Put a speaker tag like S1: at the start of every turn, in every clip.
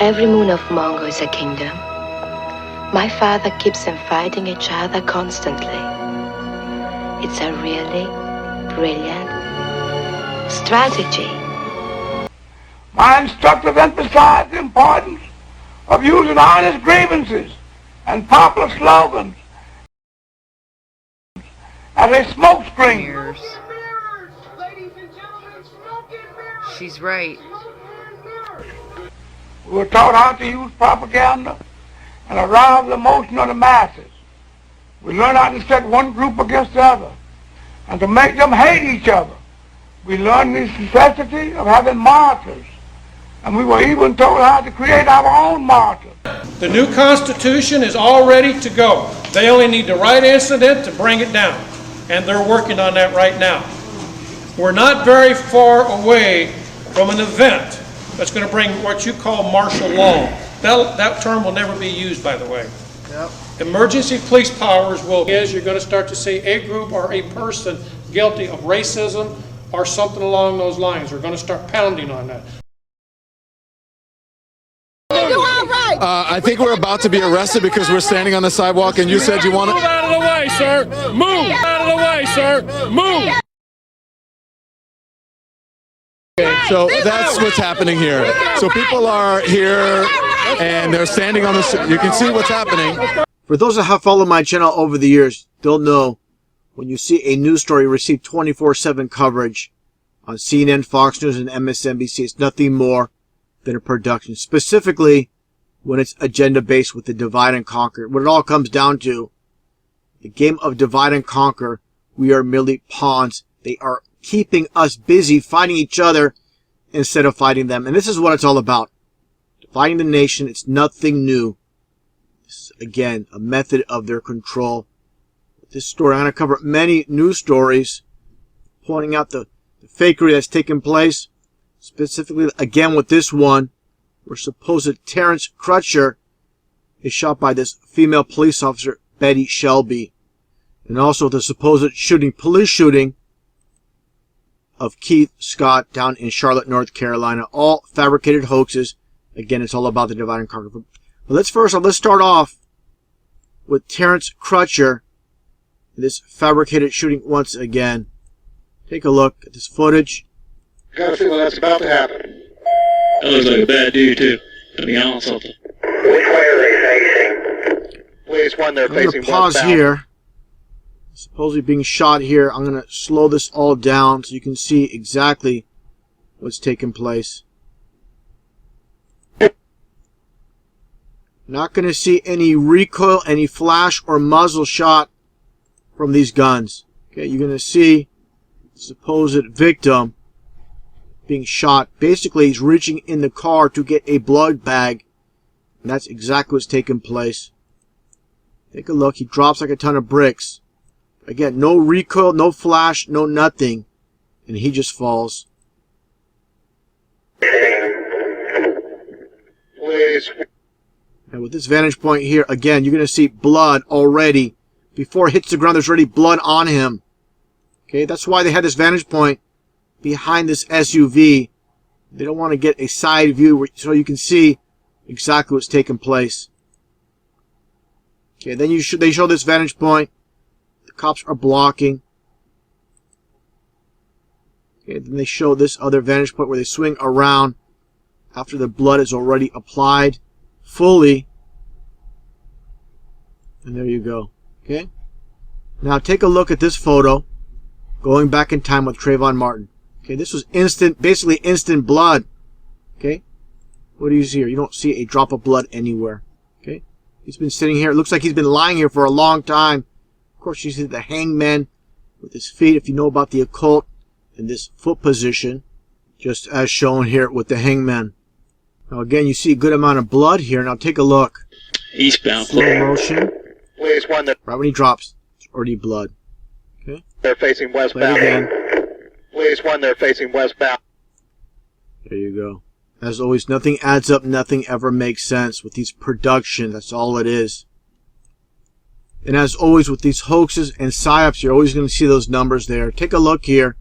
S1: Every moon of Mongo is a kingdom. My father keeps them fighting each other constantly. It's a really brilliant strategy.
S2: My instructors emphasize the importance of using honest grievances and popular slogans as a smokescreen.
S3: She's right.
S2: We were taught how to use propaganda and arouse the emotion of the masses. We learned how to set one group against the other and to make them hate each other. We learned the necessity of having martyrs, and we were even told how to create our own martyrs.
S4: The new Constitution is all ready to go. They only need the right incident to bring it down, and they're working on that right now. We're not very far away from an event that's going to bring what you call martial law. That term will never be used, by the way. Yep. Emergency police powers will, you're going to start to see a group or a person guilty of racism or something along those lines. We're going to start pounding on that.
S5: I think we're about to be arrested because we're standing on the sidewalk and you said you want to...
S4: Move out of the way, sir! Move out of the way, sir! Move!
S5: Okay, so that's what's happening here. So people are here and they're standing on the... You can see what's happening.
S6: For those that have followed my channel over the years, they'll know when you see a news story receive 24/7 coverage on CNN, Fox News, and MSNBC, it's nothing more than a production. Specifically, when it's agenda-based with the divide and conquer. What it all comes down to, the game of divide and conquer, we are merely pawns. They are keeping us busy fighting each other instead of fighting them. And this is what it's all about. Dividing the nation, it's nothing new. This is, again, a method of their control. With this story, I'm going to cover many news stories pointing out the fakery that's taken place. Specifically, again, with this one, where supposed Terrence Crutcher is shot by this female police officer, Betty Shelby. And also the supposed police shooting of Keith Scott down in Charlotte, North Carolina. All fabricated hoaxes. Again, it's all about the divide and conquer. But let's start off with Terrence Crutcher. This fabricated shooting once again. Take a look at this footage.
S7: I got a feeling that's about to happen. That looks like a bad dude, too. To be honest with you.
S2: Which way are they facing?
S7: Please, one, they're
S6: I'm going
S7: facing
S6: to pause
S7: westbound.
S6: here. Supposedly being shot here. I'm going to slow this all down so you can see exactly what's taking place. Not going to see any recoil, any flash or muzzle shot from these guns. Okay, you're going to see the supposed victim being shot. Basically, he's reaching in the car to get a blood bag. And that's exactly what's taking place. Take a look. He drops like a ton of bricks. Again, no recoil, no flash, no nothing. And he just falls.
S7: Please.
S6: And with this vantage point here, again, you're going to see blood already. Before it hits the ground, there's already blood on him. Okay, that's why they had this vantage point behind this SUV. They don't want to get a side view so you can see exactly what's taking place. Okay, then they show this vantage point. The cops are blocking. Okay, then they show this other vantage point where they swing around after the blood is already applied fully. And there you go. Okay. Now take a look at this photo going back in time with Trayvon Martin. Okay, this was instant, basically instant blood. Okay, what do you see here? You don't see a drop of blood anywhere. Okay, he's been sitting here. It looks like he's been lying here for a long time. Of course, you see the hangman with his feet, if you know about the occult, in this foot position, just as shown here with the hangman. Now again, you see a good amount of blood here. Now take a look.
S7: Eastbound.
S6: Slow motion.
S7: Please, one,
S6: Right when he drops, it's already blood. Okay,
S7: they're facing
S6: play
S7: westbound.
S6: it again.
S7: Please, one, they're facing westbound.
S6: There you go. As always, nothing adds up, nothing ever makes sense with these productions. That's all it is. And as always with these hoaxes and psyops, you're always going to see those numbers there. Take a look here.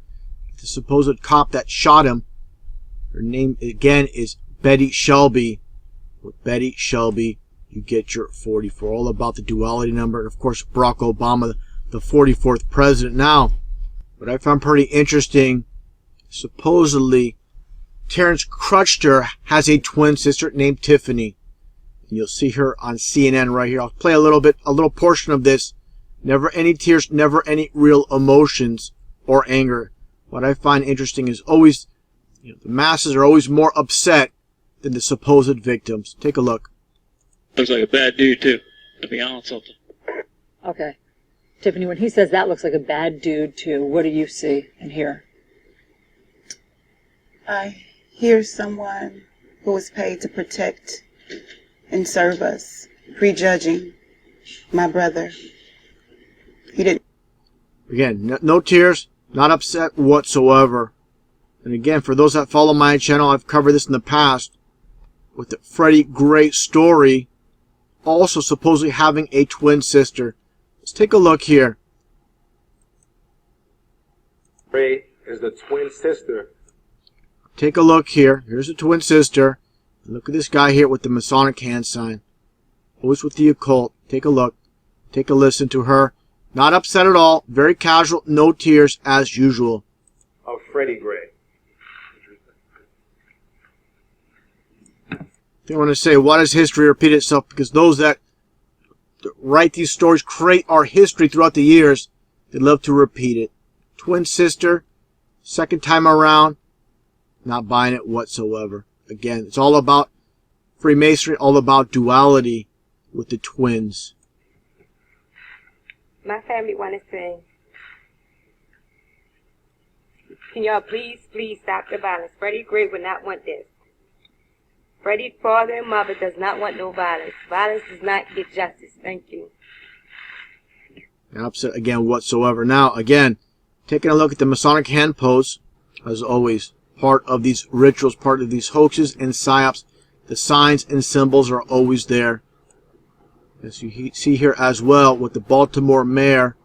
S6: The supposed cop that shot him, her name again is Betty Shelby. With Betty Shelby, you get your 44. All about the duality number. And of course, Barack Obama, the 44th president. Now, what I found pretty interesting, supposedly, Terrence Crutcher has a twin sister named Tiffany. And you'll see her on CNN right here. I'll play a little portion of this. Never any tears, never any real emotions or anger. What I find interesting is always, the masses are always more upset than the supposed victims. Take a look.
S7: Looks like a bad dude, too, to be honest with you.
S8: Okay. Tiffany, when he says that looks like a bad dude, too, what do you see and hear?
S9: I hear someone who was paid to protect and serve us, prejudging my brother. He didn't.
S6: Again, no tears, not upset whatsoever. And again, for those that follow my channel, I've covered this in the past with the Freddie Gray story, also supposedly having a twin sister. Let's take a look here.
S10: Gray is the twin sister.
S6: Take a look here. Here's the twin sister. Look at this guy here with the Masonic hand sign. Always with the occult. Take a look. Take a listen to her. Not upset at all. Very casual. No tears as usual.
S10: Of Freddie Gray.
S6: They want to say, why does history repeat itself? Because those that write these stories, create our history throughout the years, they love to repeat it. Twin sister, second time around, not buying it whatsoever. Again, it's all about Freemasonry, all about duality with the twins.
S11: My family want to sing. Can y'all please stop the violence? Freddie Gray would not want this. Freddie's father and mother does not want no violence. Violence does not get justice. Thank you.
S6: Not upset again whatsoever. Now, again, taking a look at the Masonic hand pose, as always, part of these rituals, part of these hoaxes and psyops. The signs and symbols are always there. As you see here as well with the Baltimore Mayor,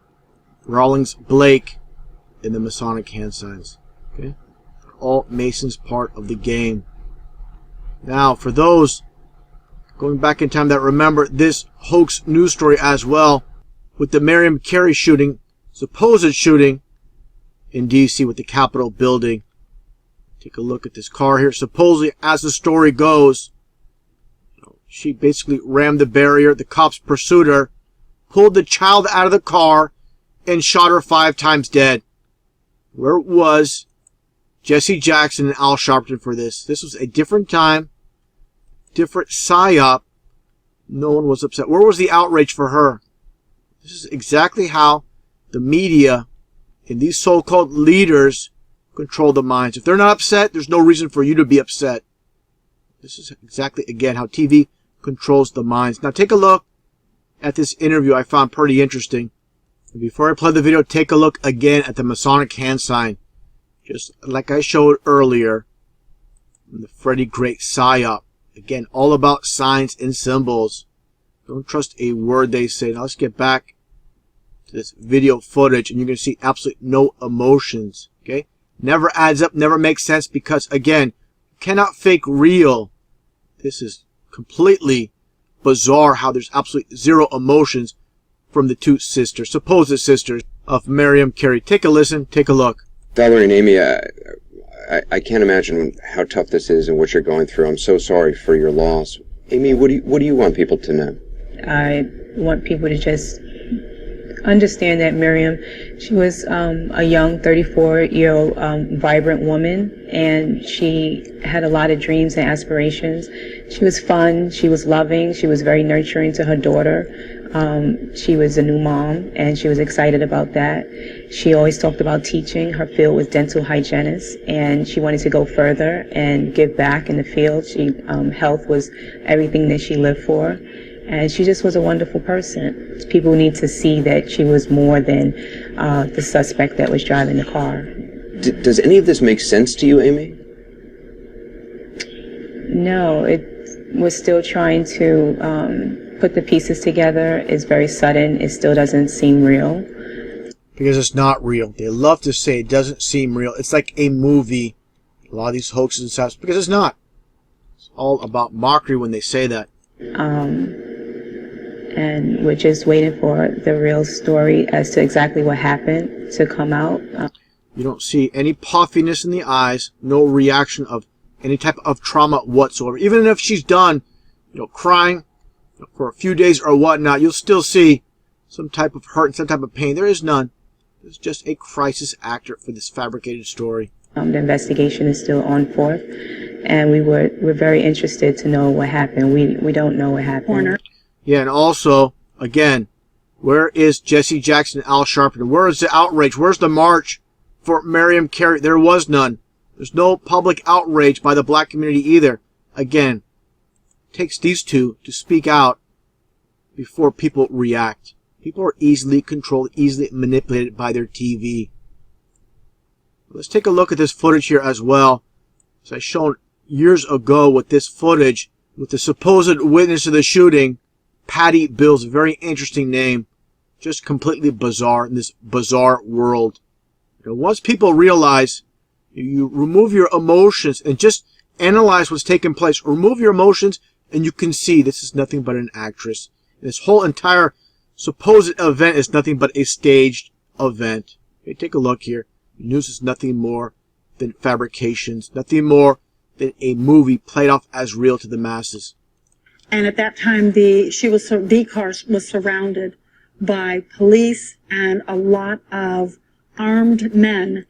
S6: Rawlings Blake, in the Masonic hand signs. Okay? All Masons part of the game. Now, for those going back in time that remember this hoax news story as well, with the Marion Carey shooting, supposed shooting in D.C. with the Capitol building. Take a look at this car here. Supposedly, as the story goes, she basically rammed the barrier. The cops pursued her, pulled the child out of the car, and shot her 5 times dead. Where was Jesse Jackson and Al Sharpton for this? This was a different time, different psyop. No one was upset. Where was the outrage for her? This is exactly how the media and these so-called leaders control the minds. If they're not upset, there's no reason for you to be upset. This is exactly, again, how TV controls the minds. Now take a look at this interview I found pretty interesting. And before I play the video, take a look again at the Masonic hand sign. Just like I showed earlier, the Freddie Gray psyop. Again, all about signs and symbols. Don't trust a word they say. Now let's get back to this video footage, and you're going to see absolutely no emotions. Okay? Never adds up, never makes sense, because, again, you cannot fake real. This is completely bizarre how there's absolutely zero emotions from the two sisters, supposed sisters of Marion Carey. Take a listen, take a look.
S12: Valerie and Amy, I can't imagine how tough this is and what you're going through. I'm so sorry for your loss. Amy, what do you want people to know?
S8: I want people to just understand that Miriam, she was a young 34-year-old vibrant woman, and she had a lot of dreams and aspirations. She was fun, she was loving, she was very nurturing to her daughter. She was a new mom, and she was excited about that. She always talked about teaching. Her field was dental hygienist, and she wanted to go further and give back in the field. Health was everything that she lived for, and she just was a wonderful person. People need to see that she was more than the suspect that was driving the car.
S12: Does any of this make sense to you, Amy?
S8: No, it was still trying to put the pieces together. It's very sudden. It still doesn't seem real.
S6: Because it's not real. They love to say it doesn't seem real. It's like a movie. A lot of these hoaxes and stuff, because it's not. It's all about mockery when they say that.
S8: And we're just waiting for the real story as to exactly what happened to come out.
S6: You don't see any puffiness in the eyes, no reaction of any type of trauma whatsoever. Even if she's done, crying for a few days or whatnot, you'll still see some type of hurt and some type of pain. There is none. It's just a crisis actor for this fabricated story.
S8: The investigation is still on forth, and we're very interested to know what happened. We don't know what happened.
S6: Yeah, and also, again, where is Jesse Jackson and Al Sharpton? Where is the outrage? Where's the march for Miriam Carey? There was none. There's no public outrage by the black community either. Again, it takes these two to speak out before people react. People are easily controlled, easily manipulated by their TV. Let's take a look at this footage here as well. As I shown years ago with this footage, with the supposed witness of the shooting, Patty Bills, very interesting name. Just completely bizarre in this bizarre world. Once people realize, you remove your emotions and just analyze what's taking place. Remove your emotions and you can see this is nothing but an actress. This whole entire supposed event is nothing but a staged event. Okay, take a look here. News is nothing more than fabrications, nothing more than a movie played off as real to the masses.
S13: And at that time, the car was surrounded by police and a lot of armed men.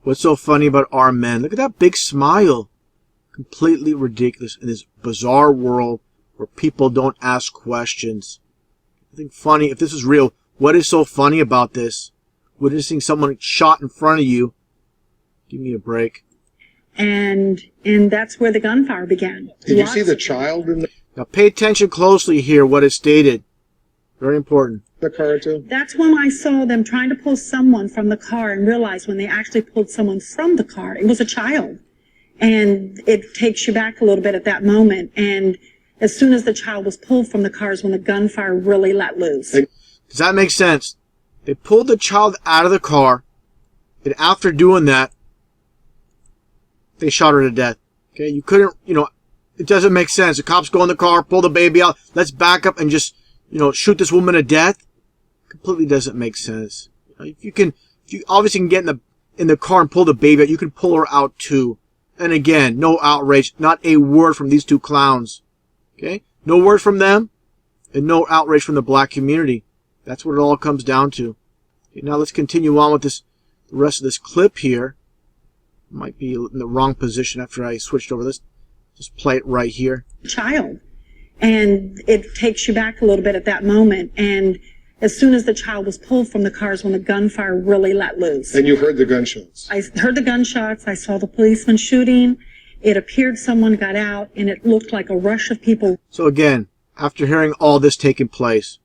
S6: What's so funny about armed men? Look at that big smile. Completely ridiculous in this bizarre world where people don't ask questions. I think funny, if this is real, what is so funny about this? Witnessing someone shot in front of you. Give me a break.
S13: And that's where the gunfire began.
S14: Did you see the child in the...
S6: Now pay attention closely here, what is stated. Very important.
S14: The car too?
S13: That's when I saw them trying to pull someone from the car and realized when they actually pulled someone from the car, it was a child. And it takes you back a little bit at that moment. And as soon as the child was pulled from the car is when the gunfire really let loose.
S6: Does that make sense? They pulled the child out of the car, and after doing that, they shot her to death. Okay, you couldn't, it doesn't make sense. The cops go in the car, pull the baby out, let's back up and just, shoot this woman to death. Completely doesn't make sense. If you obviously can get in the car and pull the baby out, you can pull her out too. And again, no outrage, not a word from these two clowns. Okay, no word from them, and no outrage from the black community. That's what it all comes down to. Okay, now let's continue on with the rest of this clip here. Might be in the wrong position after I switched over this. Just play it right here.
S13: Child. And it takes you back a little bit at that moment. And as soon as the child was pulled from the car is when the gunfire really let loose.
S14: And you heard the gunshots?
S13: I heard the gunshots. I saw the policeman shooting. It appeared someone got out, and it looked like a rush of people.
S6: So again, after hearing all this taking place,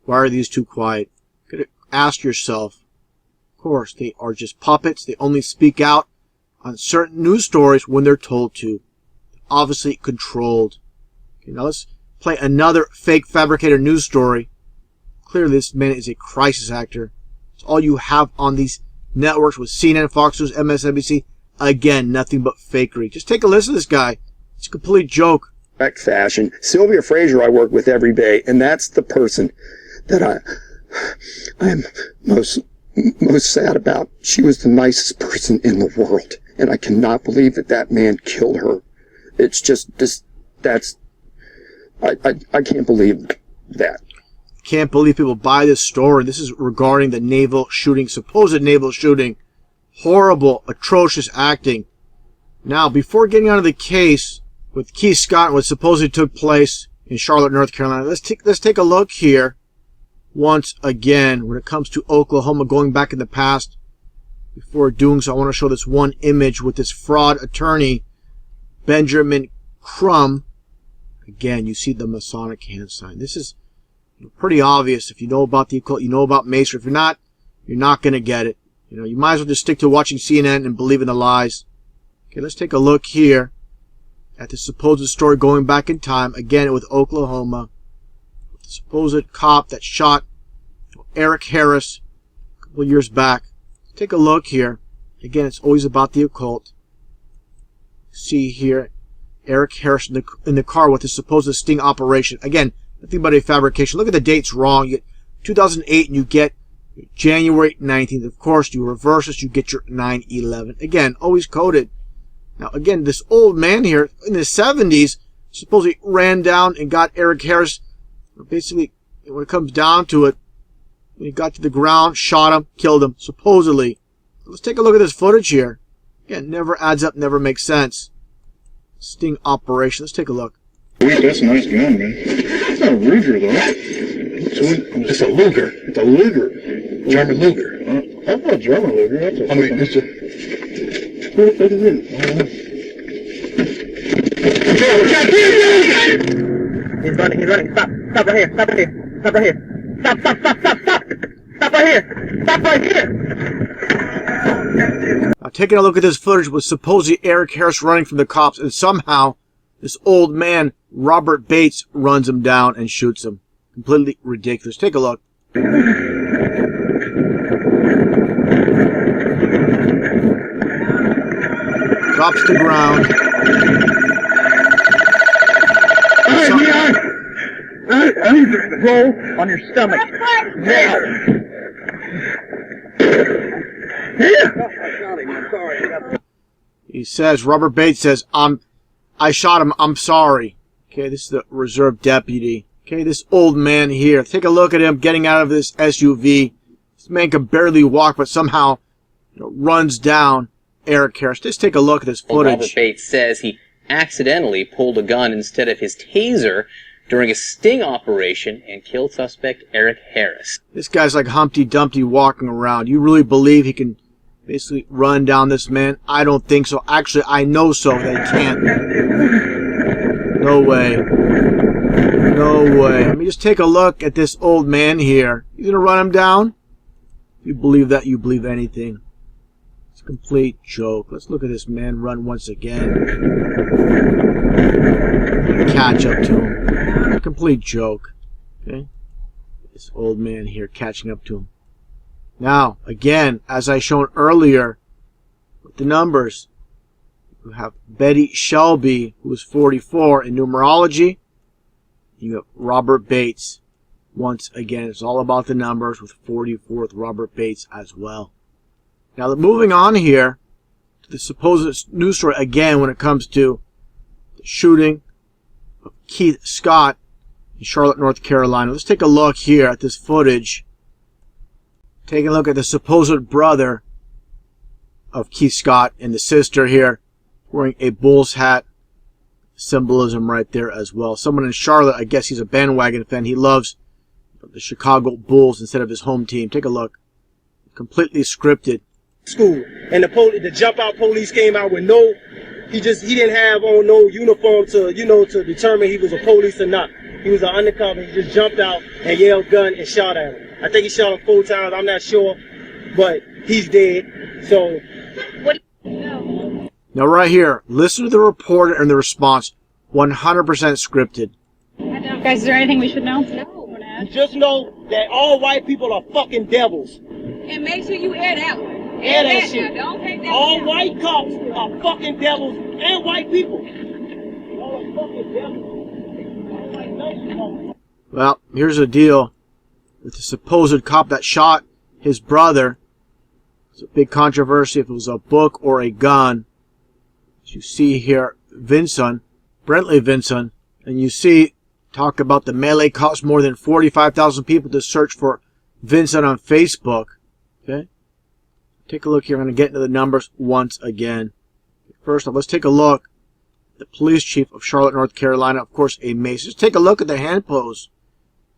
S6: why are these two quiet? You could ask yourself. Of course, they are just puppets. They only speak out on certain news stories when they're told to. Obviously controlled. Okay, now let's play another fake fabricated news story. Clearly this man is a crisis actor. It's all you have on these networks with CNN, Fox News, MSNBC. Again, nothing but fakery. Just take a listen to this guy. It's a complete joke.
S15: Fashion. Sylvia Fraser I work with every day, and that's the person that I am most sad about. She was the nicest person in the world, and I cannot believe that man killed her. It's just this. I can't believe that.
S6: Can't believe people buy this story. This is regarding the naval shooting, supposed naval shooting. Horrible, atrocious acting. Now, before getting onto the case with Keith Scott, what supposedly took place in Charlotte, North Carolina, let's take a look here once again when it comes to Oklahoma, going back in the past. Before doing so, I want to show this one image with this fraud attorney, Benjamin Crumb. Again, you see the Masonic hand sign. This is pretty obvious. If you know about the occult, you know about Masonry. If you're not going to get it. You might as well just stick to watching CNN and believe in the lies. Okay, let's take a look here at the supposed story going back in time, again with Oklahoma. The supposed cop that shot Eric Harris a couple years back. Take a look here. Again, it's always about the occult. See here, Eric Harris in the car with the supposed sting operation. Again, nothing but a fabrication. Look at the dates wrong. You get 2008 and you get January 19th. Of course, you reverse this, you get your 9/11. Again, always coded. Now, again, this old man here in the 70s supposedly ran down and got Eric Harris. Basically, when it comes down to it, when he got to the ground, shot him, killed him, supposedly. Let's take a look at this footage here. Again, never adds up, never makes sense. Sting operation. Let's take a look.
S14: Wait, that's a nice gun, man. It's not a Ruger, though. It's a Luger. It's a Luger. German Luger. That's not a German Luger. That's a... I mean, it's a... Who the fuck is it?
S16: He's running, he's running. Stop. Stop right here. Stop right here. Stop right here. Stop, stop, stop, stop, stop. Stop right here. Stop right here.
S6: Now, taking a look at this footage with supposedly Eric Harris running from the cops, and somehow this old man, Robert Bates, runs him down and shoots him. Completely ridiculous. Take a look. Drops to the ground.
S16: I need to roll on your stomach. Now.
S6: He says, Robert Bates says, I shot him, I'm sorry. Okay, this is the reserve deputy. Okay, this old man here. Take a look at him getting out of this SUV. This man can barely walk, but somehow runs down Eric Harris. Just take a look at this footage.
S17: Robert Bates says he accidentally pulled a gun instead of his taser during a sting operation and killed suspect Eric Harris.
S6: This guy's like Humpty Dumpty walking around. You really believe he can basically run down this man? I don't think so. Actually, I know so that he can't. No way. No way. I mean, just take a look at this old man here. He's going to run him down? If you believe that, you believe anything. It's a complete joke. Let's look at this man run once again. Catch up to him. It's a complete joke. Okay? This old man here catching up to him. Now, again, as I shown earlier, with the numbers, you have Betty Shelby, who is 44 in numerology. You have Robert Bates. Once again, it's all about the numbers with 44 with Robert Bates as well. Now, moving on here to the supposed news story again when it comes to the shooting of Keith Scott in Charlotte, North Carolina. Let's take a look here at this footage. Taking a look at the supposed brother of Keith Scott and the sister here wearing a Bulls hat. Symbolism right there as well. Someone in Charlotte, I guess he's a bandwagon fan. He loves the Chicago Bulls instead of his home team. Take a look. Completely scripted.
S16: School. And the jump out police came out with no, he didn't have on no uniform to, to determine he was a police or not. He was an undercover. He just jumped out and yelled gun and shot at him. I think he shot him 4 times. I'm not sure, but he's dead. So.
S6: Now right here, listen to the reporter and the response. 100% scripted.
S18: Guys, is there anything we should know?
S16: No. Just know that all white people are fucking devils.
S11: And make sure you air that one.
S16: Air that shit.
S11: Now. Don't take that
S16: all
S11: down.
S16: white cops are fucking devils and white people. All are fucking devils.
S6: Well, here's the deal with the supposed cop that shot his brother. It's a big controversy if it was a book or a gun. As you see here, Vinson, Brentley Vinson, and you see, talk about the melee cost more than 45,000 people to search for Vincent on Facebook. Okay? Take a look here. I'm going to get into the numbers once again. First off, let's take a look. The police chief of Charlotte, North Carolina, of course, a Mason. Just take a look at the hand pose.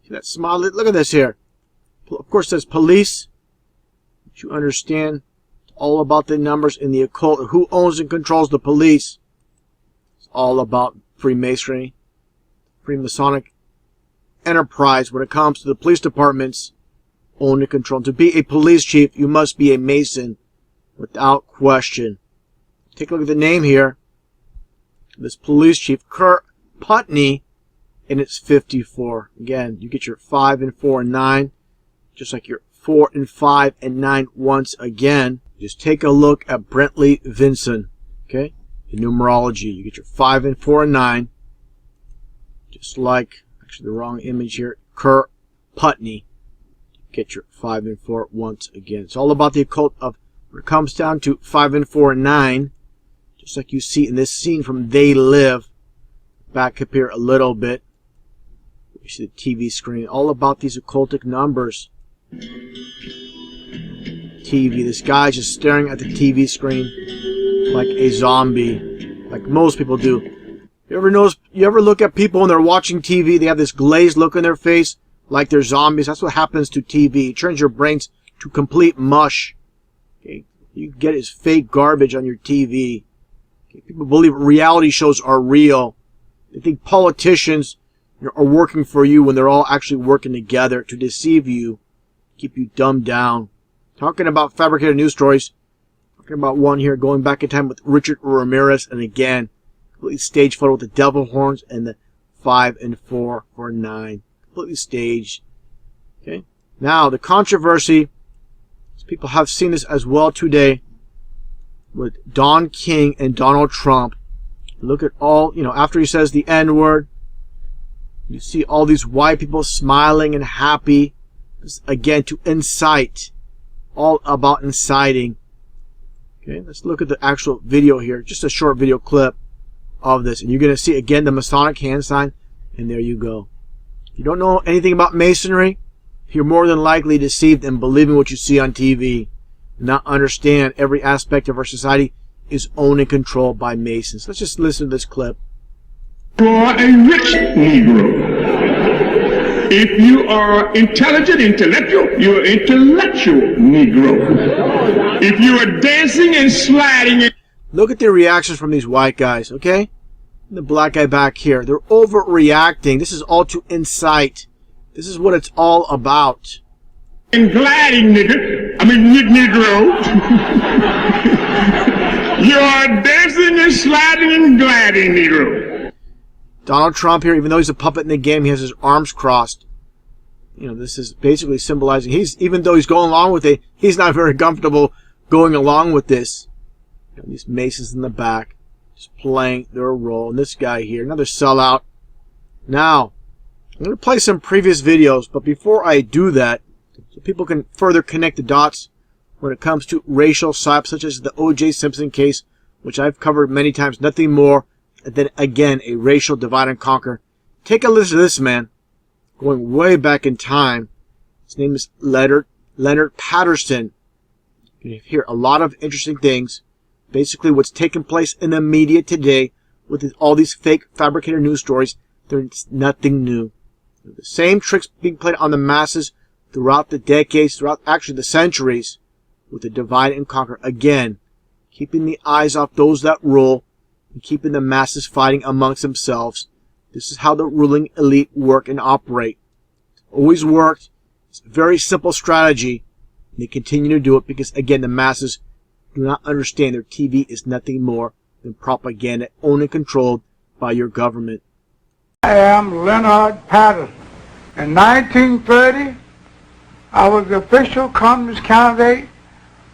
S6: See that smile? Look at this here. Of course, it says police. But you understand all about the numbers in the occult. Who owns and controls the police? It's all about Freemasonry, Freemasonic enterprise when it comes to the police departments. Own and control. To be a police chief, you must be a Mason without question. Take a look at the name here. This police chief, Kurt Putney, and it's 54. Again, you get your 5 and 4 and 9, just like your 4 and 5 and 9 once again. Just take a look at Brentley Vinson. Okay? the numerology. You get your 5 and 4 and 9. Just like, actually the wrong image here, Kerr Putney. Get your 5 and 4 once again. It's all about the occult of when it comes down to 5 and 4 and 9. Just like you see in this scene from They Live. Back up here a little bit. You see the TV screen. All about these occultic numbers. TV. This guy's just staring at the TV screen like a zombie. Like most people do. You ever look at people when they're watching TV, they have this glazed look on their face like they're zombies? That's what happens to TV. It turns your brains to complete mush. Okay? You get is fake garbage on your TV. Okay? People believe reality shows are real. They think politicians are working for you when they're all actually working together to deceive you, keep you dumbed down. Talking about fabricated news stories. Talking about one here going back in time with Richard Ramirez, and again, completely staged photo with the devil horns and the 5 and 4 for 9. Completely staged. Okay. Now the controversy. People have seen this as well today with Don King and Donald Trump. Look at all, after he says the N-word, you see all these white people smiling and happy. This, again, to incite. All about inciting. Okay, let's look at the actual video here. Just a short video clip of this. And you're going to see, again, the Masonic hand sign. And there you go. If you don't know anything about Masonry, you're more than likely deceived in believing what you see on TV. Not understand every aspect of our society is owned and controlled by Masons. Let's just listen to this clip.
S19: You are a rich Negro. If you are intelligent, intellectual, you're an intellectual Negro. If you are dancing and sliding...
S6: Look at the reactions from these white guys, okay? The black guy back here. They're overreacting. This is all to incite. This is what it's all about.
S19: And gliding, Negro. You are dancing and sliding and gliding, Negro.
S6: Donald Trump here, even though he's a puppet in the game, he has his arms crossed. This is basically symbolizing even though he's going along with it, he's not very comfortable going along with this. These Masons in the back, just playing their role. And this guy here, another sellout. Now, I'm going to play some previous videos, but before I do that, so people can further connect the dots when it comes to racial psyops, such as the O.J. Simpson case, which I've covered many times, nothing more than, again, a racial divide and conquer. Take a listen to this man, going way back in time. His name is Leonard Patterson. You hear a lot of interesting things. Basically, what's taking place in the media today with all these fake fabricated news stories, there's nothing new. The same tricks being played on the masses throughout the decades, throughout actually the centuries, with the divide and conquer. Again, keeping the eyes off those that rule and keeping the masses fighting amongst themselves. This is how the ruling elite work and operate. It's always worked. It's a very simple strategy. And they continue to do it because, again, the masses do not understand their TV is nothing more than propaganda owned and controlled by your government.
S2: I am Leonard Patterson. In 1930, I was the official communist candidate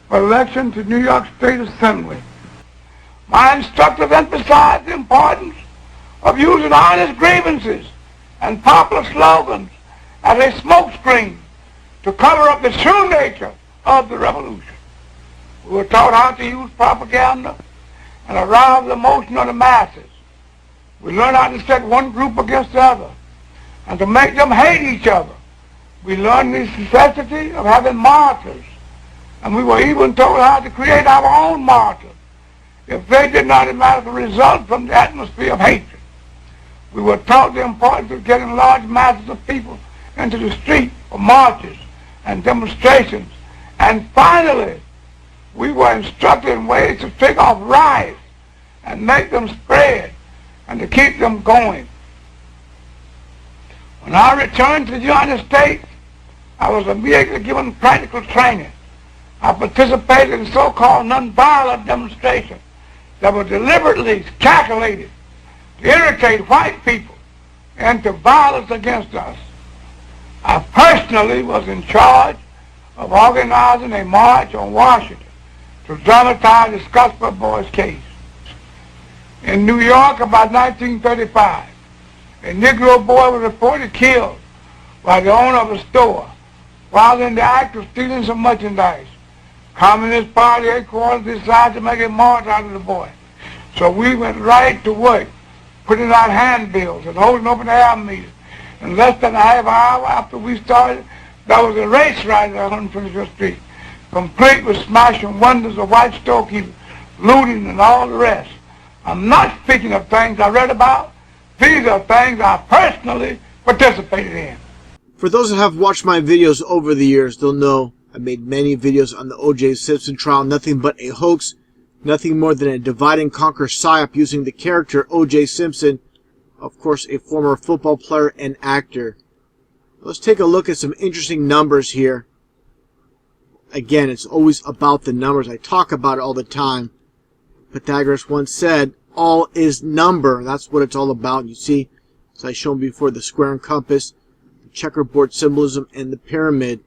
S2: for election to New York State Assembly. My instructors emphasized the importance of using honest grievances and popular slogans as a smokescreen to cover up the true nature of the revolution. We were taught how to use propaganda and arouse the emotion of the masses. We learned how to set one group against the other and to make them hate each other. We learned the necessity of having martyrs, and we were even told how to create our own martyrs if they did not automatically result from the atmosphere of hatred. We were taught the importance of getting large masses of people into the street for marches and demonstrations. And finally, we were instructed in ways to take off riots and make them spread and to keep them going. When I returned to the United States, I was immediately given practical training. I participated in so-called nonviolent demonstrations that were deliberately calculated to irritate white people into violence against us. I personally was in charge of organizing a march on Washington to dramatize the Scottsboro Boys case. In New York, about 1935, a Negro boy was reported killed by the owner of a store while in the act of stealing some merchandise. Communist Party headquarters decided to make a march out of the boy. So we went right to work, putting out handbills and holding open air meetings. In less than a half hour after we started, there was a race riot on 125th Street, complete with smashing windows of white storekeepers, looting and all the rest. I'm not speaking of things I read about. These are things I personally participated in.
S6: For those that have watched my videos over the years, they'll know I made many videos on the O.J. Simpson trial, nothing but a hoax, nothing more than a divide and conquer psyop using the character O.J. Simpson, of course a former football player and actor. Let's take a look at some interesting numbers here. Again, it's always about the numbers. I talk about it all the time. Pythagoras once said, all is number. That's what it's all about. You see, as I shown before, the square and compass, the checkerboard symbolism, and the pyramid.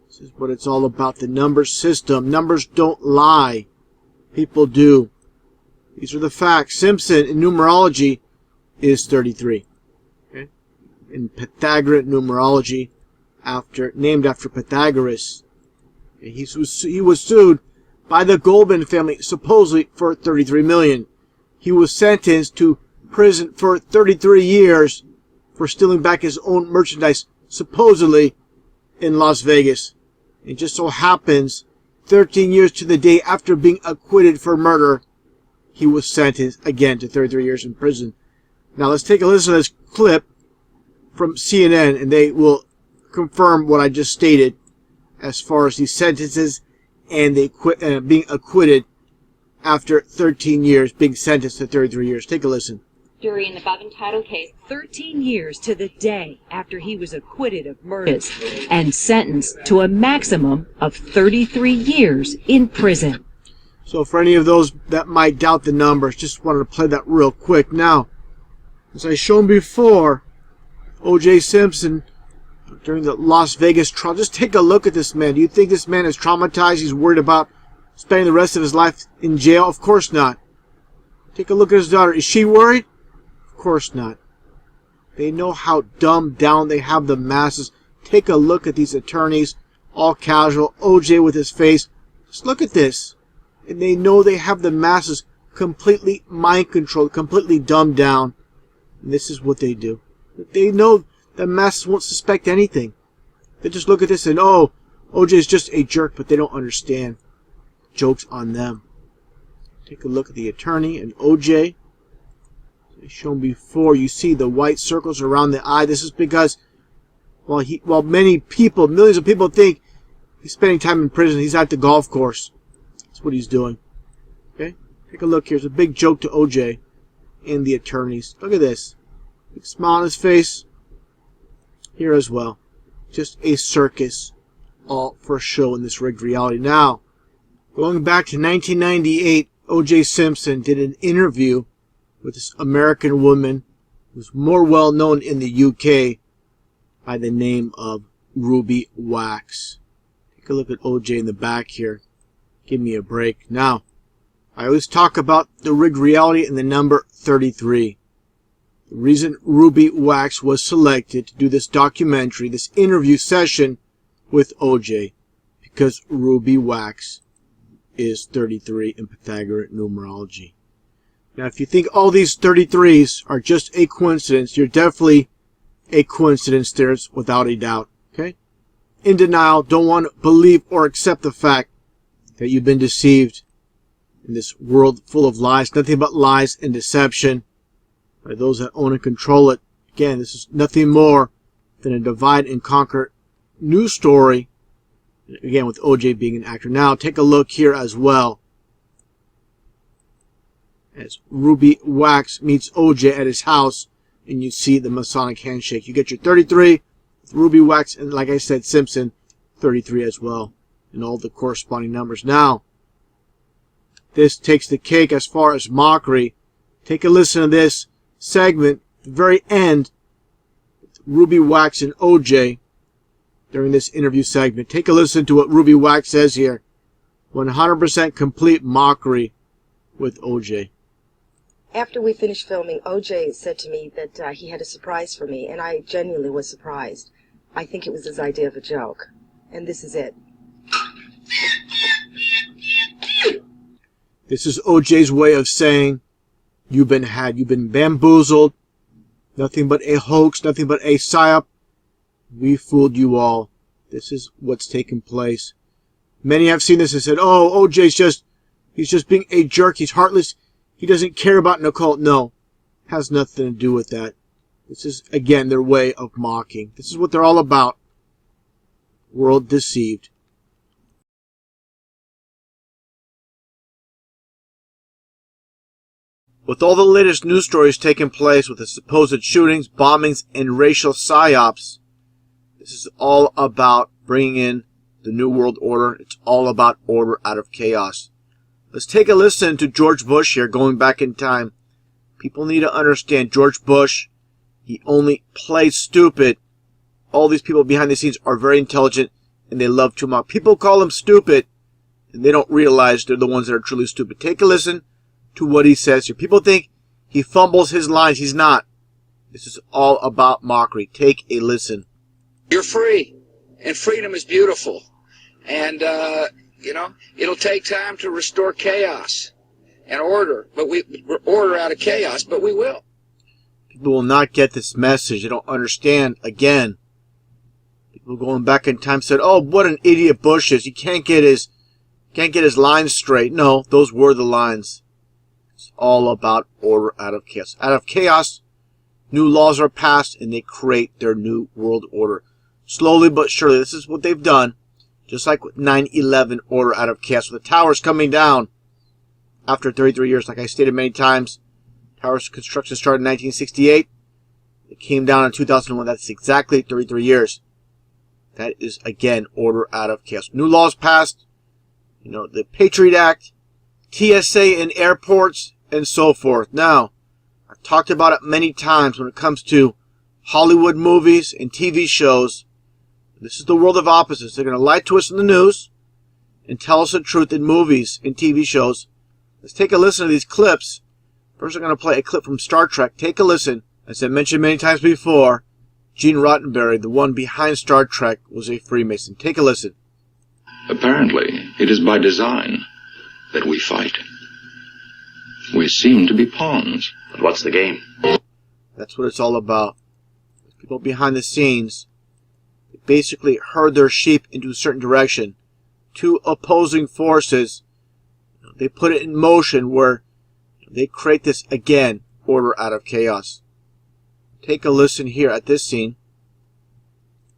S6: This is what it's all about, the number system. Numbers don't lie. People do. These are the facts. Simpson in numerology is 33. Okay? In Pythagorean numerology, named after Pythagoras. He was sued by the Goldman family, supposedly for $33 million. He was sentenced to prison for 33 years for stealing back his own merchandise, supposedly in Las Vegas. It just so happens, 13 years to the day after being acquitted for murder, he was sentenced again to 33 years in prison. Now let's take a listen to this clip from CNN, and they will confirm what I just stated as far as these sentences and being acquitted after 13 years, being sentenced to 33 years. Take a listen.
S20: Jury in the above entitled case 13 years to the day after he was acquitted of murders and sentenced to a maximum of 33 years in prison.
S6: So for any of those that might doubt the numbers, just wanted to play that real quick. Now, as I shown before, O.J. Simpson, during the Las Vegas trial, just take a look at this man. Do you think this man is traumatized? He's worried about spending the rest of his life in jail? Of course not. Take a look at his daughter. Is she worried? Of course not. They know how dumbed down they have the masses. Take a look at these attorneys, all casual. OJ with his face. Just look at this. And they know they have the masses completely mind controlled, completely dumbed down. And this is what they do. They know the masses won't suspect anything. They just look at this and, oh, OJ is just a jerk, but they don't understand. Joke's on them. Take a look at the attorney and OJ. As shown before, you see the white circles around the eye. This is because while many people, millions of people think he's spending time in prison, he's at the golf course. That's what he's doing. Okay? Take a look here. It's a big joke to OJ and the attorneys. Look at this. Big smile on his face. Here as well. Just a circus. All for show in this rigged reality. Now, going back to 1998, O.J. Simpson did an interview with this American woman who's more well known in the UK by the name of Ruby Wax. Take a look at O.J. in the back here. Give me a break. Now, I always talk about the rigged reality and the number 33. The reason Ruby Wax was selected to do this documentary, this interview session with O.J., because Ruby Wax is 33 in Pythagorean numerology. Now, if you think all these 33s are just a coincidence, you're definitely a coincidence there, without a doubt. Okay? In denial, don't want to believe or accept the fact that you've been deceived in this world full of lies, nothing but lies and deception by those that own and control it. Again, this is nothing more than a divide and conquer news story. Again, with OJ being an actor. Now, take a look here as well. As Ruby Wax meets OJ at his house, and you see the Masonic handshake. You get your 33 with Ruby Wax, and like I said, Simpson, 33 as well, and all the corresponding numbers. Now, this takes the cake as far as mockery. Take a listen to this segment, at the very end, with Ruby Wax and OJ during this interview segment. Take a listen to what Ruby Wax says here. 100% complete mockery with OJ.
S21: After we finished filming, OJ said to me that he had a surprise for me, and I genuinely was surprised. I think it was his idea of a joke. And this is it.
S6: This is OJ's way of saying, you've been had, you've been bamboozled, nothing but a hoax, nothing but a psyop. We fooled you all. This is what's taken place. Many have seen this and said, oh, OJ's he's just being a jerk, he's heartless, he doesn't care about Nicole. No, has nothing to do with that. This is, again, their way of mocking. This is what they're all about. World deceived. With all the latest news stories taking place with the supposed shootings, bombings, and racial psyops, this is all about bringing in the New World Order. It's all about order out of chaos. Let's take a listen to George Bush here, going back in time. People need to understand George Bush, he only plays stupid. All these people behind the scenes are very intelligent, and they love to mock. People call him stupid, and they don't realize they're the ones that are truly stupid. Take a listen to what he says here. People think he fumbles his lines. He's not. This is all about mockery. Take a listen.
S22: You're free, and freedom is beautiful. And, you know, it'll take time to restore chaos and order, but order out of chaos, but we will.
S6: People will not get this message. They don't understand. Again, people going back in time said, oh, what an idiot Bush is. He can't get his lines straight. No, those were the lines. It's all about order out of chaos. Out of chaos, new laws are passed, and they create their new world order. Slowly but surely, this is what they've done. Just like with 9/11, order out of chaos. With the towers coming down after 33 years, like I stated many times, towers construction started in 1968. It came down in 2001. That's exactly 33 years. That is, again, order out of chaos. New laws passed. You know, the Patriot Act, TSA in airports, and so forth. Now, I've talked about it many times when it comes to Hollywood movies and TV shows. This is the world of opposites. They're going to lie to us in the news and tell us the truth in movies and TV shows. Let's take a listen to these clips. First, I'm going to play a clip from Star Trek. Take a listen. As I mentioned many times before, Gene Roddenberry, the one behind Star Trek, was a Freemason. Take a listen.
S23: Apparently, it is by design that we fight. We seem to be pawns. But what's the game?
S6: That's what it's all about. People behind the scenes basically herd their sheep into a certain direction. Two opposing forces, they put it in motion where they create this, again, order out of chaos. Take a listen here at this scene.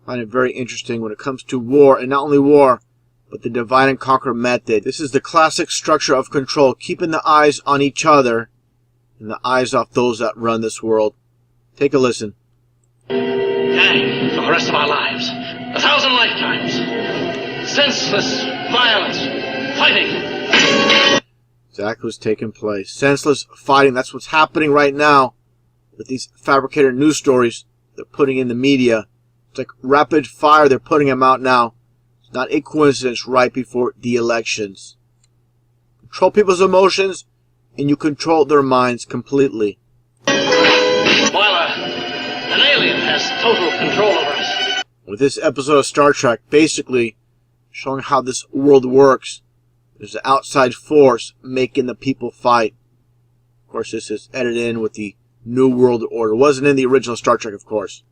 S6: I find it very interesting when it comes to war, and not only war, but the divide and conquer method. This is the classic structure of control, keeping the eyes on each other and the eyes off those that run this world. Take a listen.
S24: Gang for the rest of our lives. 1,000 lifetimes. Senseless violence. Fighting.
S6: Exactly what's taking place. Senseless fighting. That's what's happening right now with these fabricated news stories they're putting in the media. It's like rapid fire. They're putting them out now. It's not a coincidence right before the elections. Control people's emotions, and you control their minds completely.
S24: While an alien has total control over us.
S6: With this episode of Star Trek, basically showing how this world works. There's an outside force making the people fight. Of course, this is edited in with the New World Order. It wasn't in the original Star Trek, of course.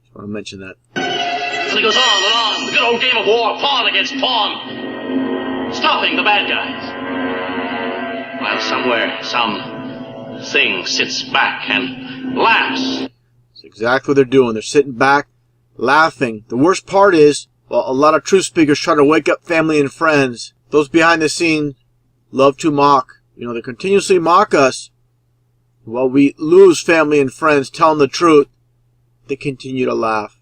S6: Just want to mention that.
S24: And it goes on and on. The good old game of war, pawn against pawn. Stopping the bad guys. While somewhere, some thing sits back and laughs.
S6: That's exactly what they're doing. They're sitting back, laughing. The worst part is, well, a lot of truth speakers try to wake up family and friends. Those behind the scenes love to mock. You know, they continuously mock us. While we lose family and friends telling the truth, they continue to laugh.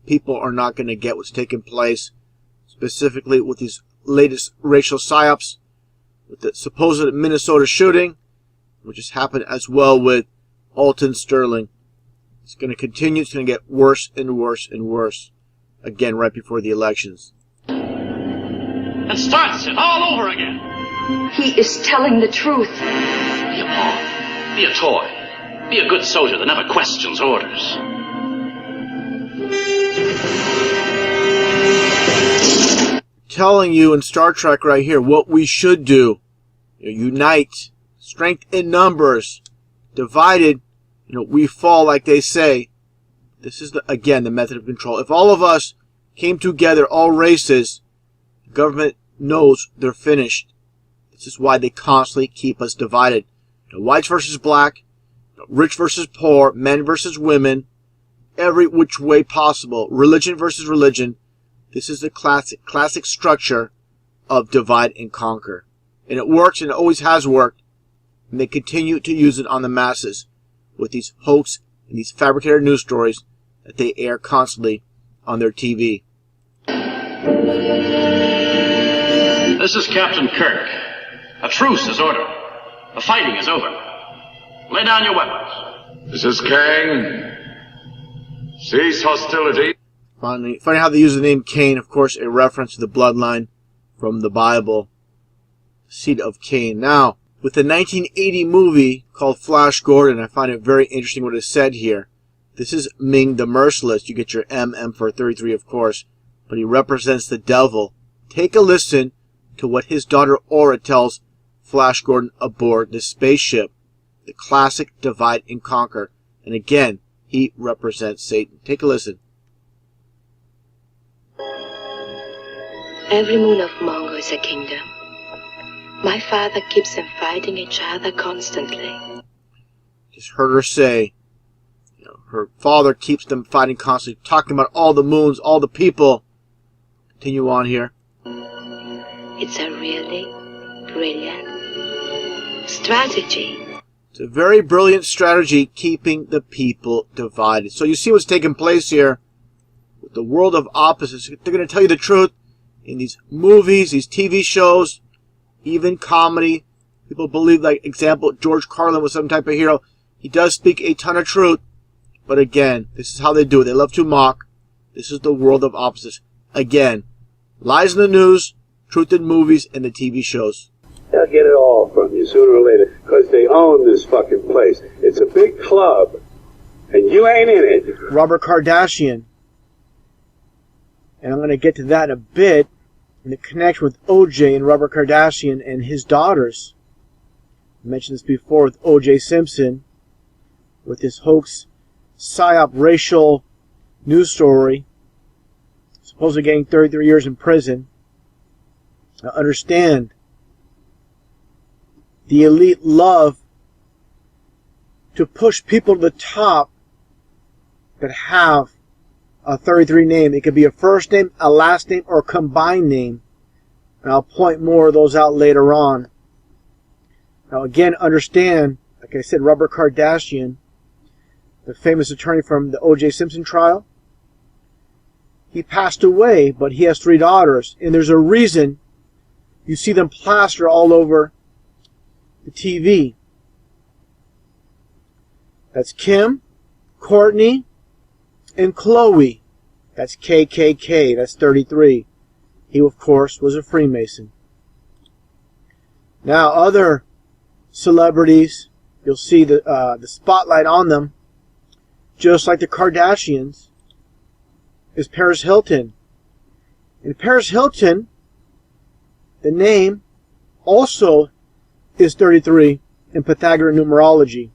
S6: People are not going to get what's taking place, specifically with these latest racial psyops, with the supposed Minnesota shooting, which has happened as well with Alton Sterling. It's going to continue. It's going to get worse and worse and worse. Again, right before the elections.
S24: And starts it all over again.
S25: He is telling the truth.
S24: Be a pawn. Be a toy. Be a good soldier that never questions orders.
S6: Telling you in Star Trek right here what we should do. Unite. Strength in numbers. Divided, we fall, like they say. This is, again, the method of control. If all of us came together, all races, the government knows they're finished. This is why they constantly keep us divided. Whites versus black, rich versus poor, men versus women, every which way possible. Religion versus religion. This is the classic structure of divide and conquer. And it works, and it always has worked. And they continue to use it on the masses with these hoax and these fabricated news stories that they air constantly on their TV.
S24: This is Captain Kirk. A truce is ordered. The fighting is over. Lay down your weapons.
S23: This is Kang. Cease hostility.
S6: Funny how they use the name Cain, of course, a reference to the bloodline from the Bible, seed of Cain. Now, with the 1980 movie called Flash Gordon, I find it very interesting what is said here. This is Ming the Merciless. You get your MM for 33, of course, but he represents the devil. Take a listen to what his daughter Aura tells Flash Gordon aboard this spaceship. The classic divide and conquer. And again, he represents Satan. Take a listen.
S1: Every moon of Mongo is a kingdom. My father keeps them fighting each other constantly.
S6: Just heard her say, her father keeps them fighting constantly, talking about all the moons, all the people. Continue on here.
S1: It's a really brilliant strategy.
S6: It's a very brilliant strategy, keeping the people divided. So you see what's taking place here with the world of opposites. They're going to tell you the truth in these movies, these TV shows, even comedy. People believe, like, example, George Carlin was some type of hero. He does speak a ton of truth. But again, this is how they do it. They love to mock. This is the world of opposites. Again, lies in the news, truth in movies, and the TV shows.
S3: They'll get it all from you sooner or later, because they own this fucking place. It's a big club, and you ain't in it.
S6: Robert Kardashian. And I'm going to get to that in a bit, in the connection with OJ and Robert Kardashian and his daughters. I mentioned this before with OJ Simpson, with this hoax, Psyop racial news story, supposedly getting 33 years in prison. Now understand, the elite love to push people to the top that have a 33 name. It could be a first name, a last name, or a combined name. And I'll point more of those out later on. Now again, understand, like I said, Robert Kardashian, the famous attorney from the O.J. Simpson trial, he passed away, but he has 3 daughters. And there's a reason you see them plastered all over the TV. That's Kim, Courtney, and Chloe. That's KKK. That's 33. He, of course, was a Freemason. Now, other celebrities, you'll see the spotlight on them, just like the Kardashians, is Paris Hilton. And Paris Hilton, the name, also is 33 in Pythagorean numerology.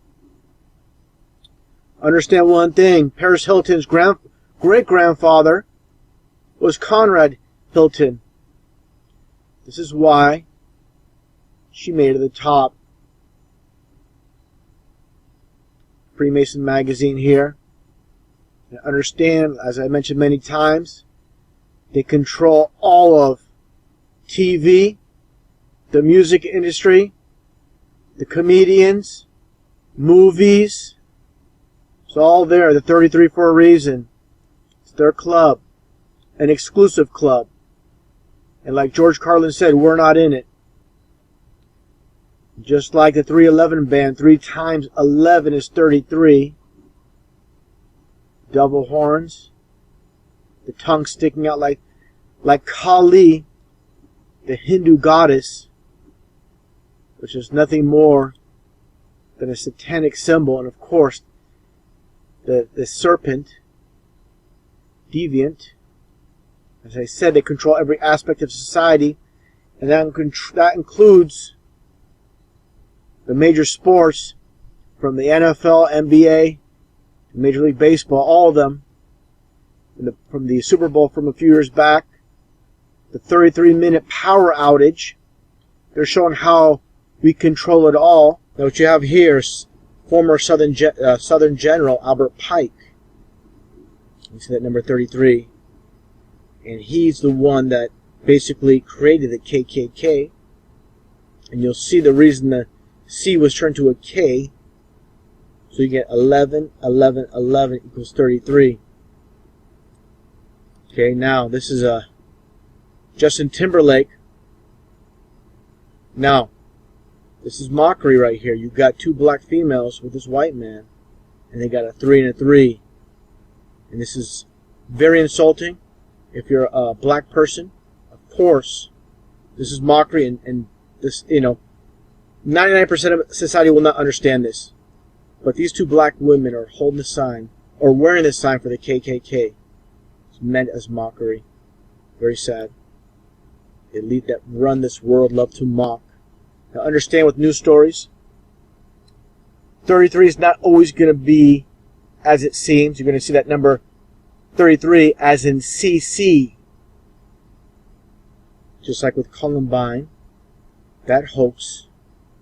S6: Understand one thing, Paris Hilton's great-grandfather was Conrad Hilton. This is why she made it to the top. Freemason magazine here. And understand, as I mentioned many times, they control all of TV, the music industry, the comedians, movies. It's all there, the 33 for a reason. It's their club, an exclusive club. And like George Carlin said, we're not in it. Just like the 311 band, 3 times 11 is 33. Double horns. The tongue sticking out like Kali, the Hindu goddess, which is nothing more then a satanic symbol, and of course the serpent, deviant. As I said, they control every aspect of society, and that includes the major sports, from the NFL, NBA, to Major League Baseball, all of them. From the Super Bowl from a few years back, the 33-minute power outage. They're showing how we control it all. Now what you have here is former Southern General Albert Pike. You see that number 33. And he's the one that basically created the KKK. And you'll see the reason the C was turned to a K. So you get 11, 11, 11 equals 33. Okay, now this is Justin Timberlake. Now, this is mockery right here. You've got two black females with this white man, and they got a 3 and a 3. And this is very insulting if you're a black person. Of course, this is mockery, and this, 99% of society will not understand this. But these two black women are holding the sign, or wearing the sign for the KKK. It's meant as mockery. Very sad. The elite that run this world love to mock. Now understand with news stories, 33 is not always going to be as it seems. You're going to see that number 33 as in CC. Just like with Columbine, that hoax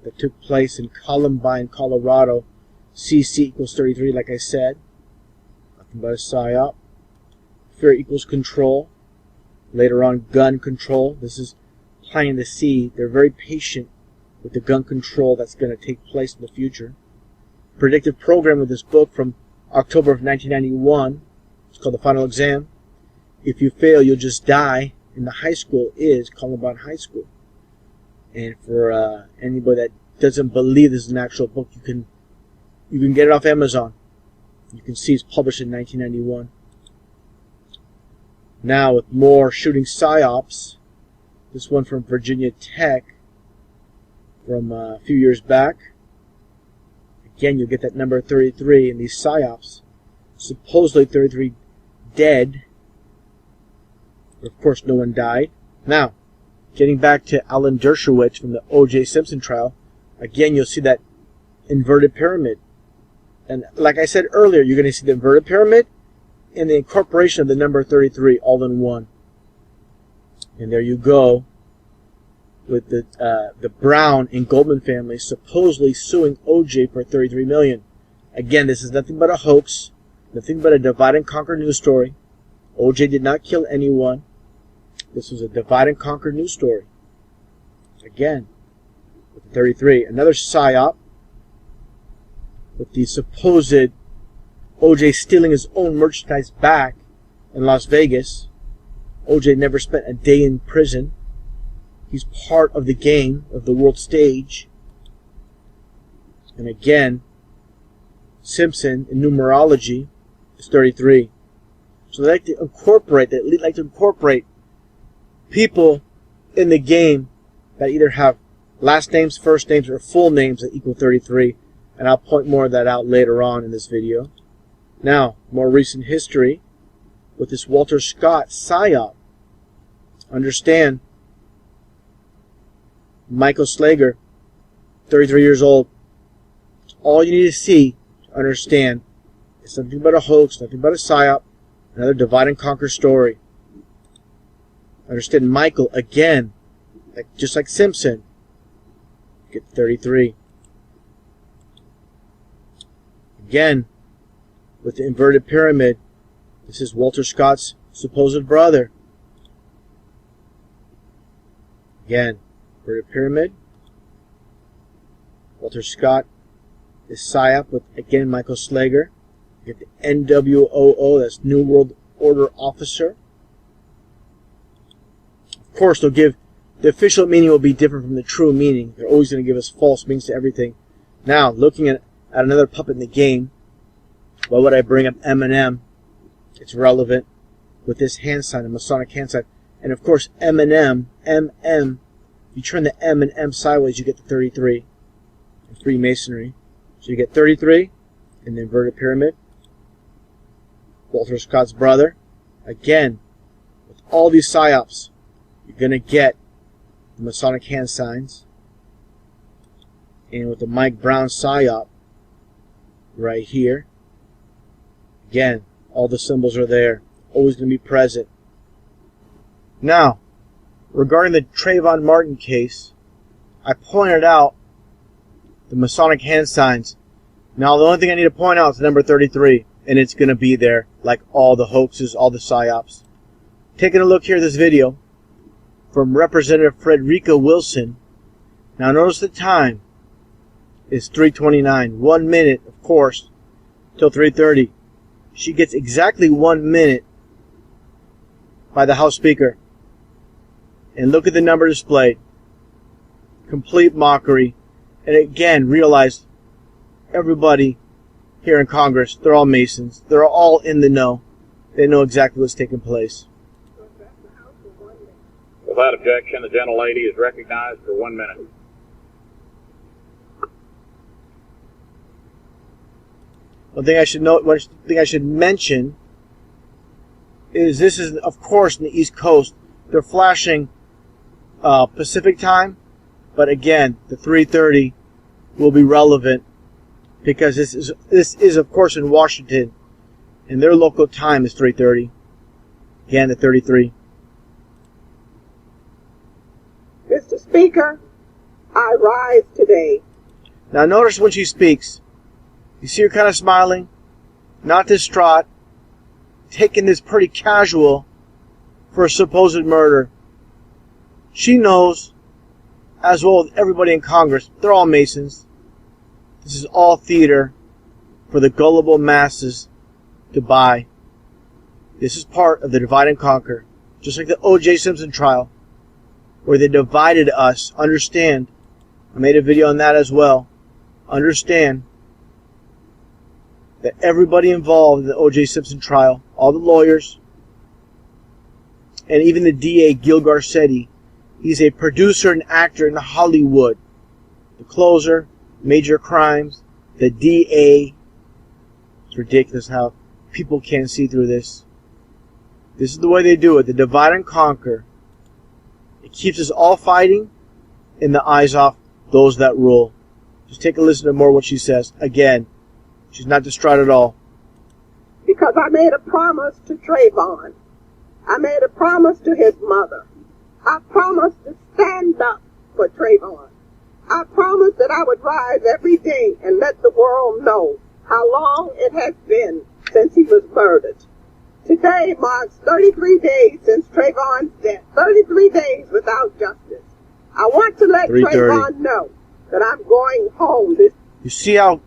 S6: that took place in Columbine, Colorado, CC equals 33, like I said. Nothing but a psyop. Fear equals control. Later on, gun control. This is planting the seed. They're very patient with the gun control that's going to take place in the future. Predictive program of this book from October of 1991. It's called The Final Exam. If you fail, you'll just die. And the high school is Columbine High School. And for anybody that doesn't believe this is an actual book, you can get it off Amazon. You can see it's published in 1991. Now with more shooting psyops. This one from Virginia Tech from a few years back. Again, you'll get that number 33 in these psyops. Supposedly 33 dead. But of course, no one died. Now, getting back to Alan Dershowitz from the O.J. Simpson trial, again, you'll see that inverted pyramid. And like I said earlier, you're going to see the inverted pyramid and the incorporation of the number 33 all in one. And there you go with the Brown and Goldman family supposedly suing O.J. for $33 million. Again, this is nothing but a hoax, nothing but a divide and conquer news story. O.J. did not kill anyone. This was a divide and conquer news story. Again, with the 33. Another psyop with the supposed O.J. stealing his own merchandise back in Las Vegas. O.J. never spent a day in prison. He's part of the game, of the world stage. And again, Simpson in numerology is 33. So they like to incorporate, the elite like to incorporate people in the game that either have last names, first names, or full names that equal 33. And I'll point more of that out later on in this video. Now, more recent history with this Walter Scott psyop. Understand, Michael Slager, 33 years old. All you need to see to understand it's nothing but a hoax, nothing but a psyop, another divide and conquer story. Understand Michael, again, just like Simpson, get 33. Again, with the inverted pyramid, this is Walter Scott's supposed brother. Again, inverted pyramid. Walter Scott is psyop with, again, Michael Slager. You get the NWOO, that's New World Order Officer. Of course, they'll give, the official meaning will be different from the true meaning. They're always going to give us false meanings to everything. Now, looking at another puppet in the game, why would I bring up Eminem? It's relevant with this hand sign, a Masonic hand sign. And of course, Eminem, MM, you turn the M and M sideways, you get the 33 in Freemasonry. So you get 33 in the inverted pyramid. Walter Scott's brother. Again, with all these psyops, you're going to get the Masonic hand signs. And with the Mike Brown psyop right here, again, all the symbols are there. Always going to be present. Now, regarding the Trayvon Martin case, I pointed out the Masonic hand signs. Now, the only thing I need to point out is the number 33, and it's going to be there, like all the hoaxes, all the psyops. Taking a look here at this video from Representative Frederica Wilson. Now, notice the time is 3:29. 1 minute, of course, till 3:30. She gets exactly 1 minute by the House Speaker. And look at the number displayed. Complete mockery. And again, realize everybody here in Congress, they're all Masons. They're all in the know. They know exactly what's taking place.
S4: Without objection, the gentlelady is recognized for 1 minute.
S6: One thing I should mention is this is, of course, in the East Coast. They're flashing Pacific time, but again, the 3:30 will be relevant because this is of course in Washington, and their local time is 3:30. Again, the 33.
S5: Mr. Speaker, I rise today.
S6: Now notice when she speaks, you see her kind of smiling, not distraught, taking this pretty casual for a supposed murder. She knows, as well as everybody in Congress, they're all Masons. This is all theater for the gullible masses to buy. This is part of the divide and conquer. Just like the O.J. Simpson trial, where they divided us. Understand, I made a video on that as well. Understand that everybody involved in the O.J. Simpson trial, all the lawyers, and even the DA, Gil Garcetti, he's a producer and actor in Hollywood. The closer, Major Crimes, the DA. It's ridiculous how people can't see through this. This is the way they do it. The divide and conquer. It keeps us all fighting in the eyes off those that rule. Just take a listen to more what she says. Again, she's not distraught at all.
S5: Because I made a promise to Trayvon. I made a promise to his mother. I promised to stand up for Trayvon. I promised that I would rise every day and let the world know how long it has been since he was murdered. Today marks 33 days since Trayvon's death. 33 days without justice. I want to let Trayvon know that I'm going home.
S6: You see how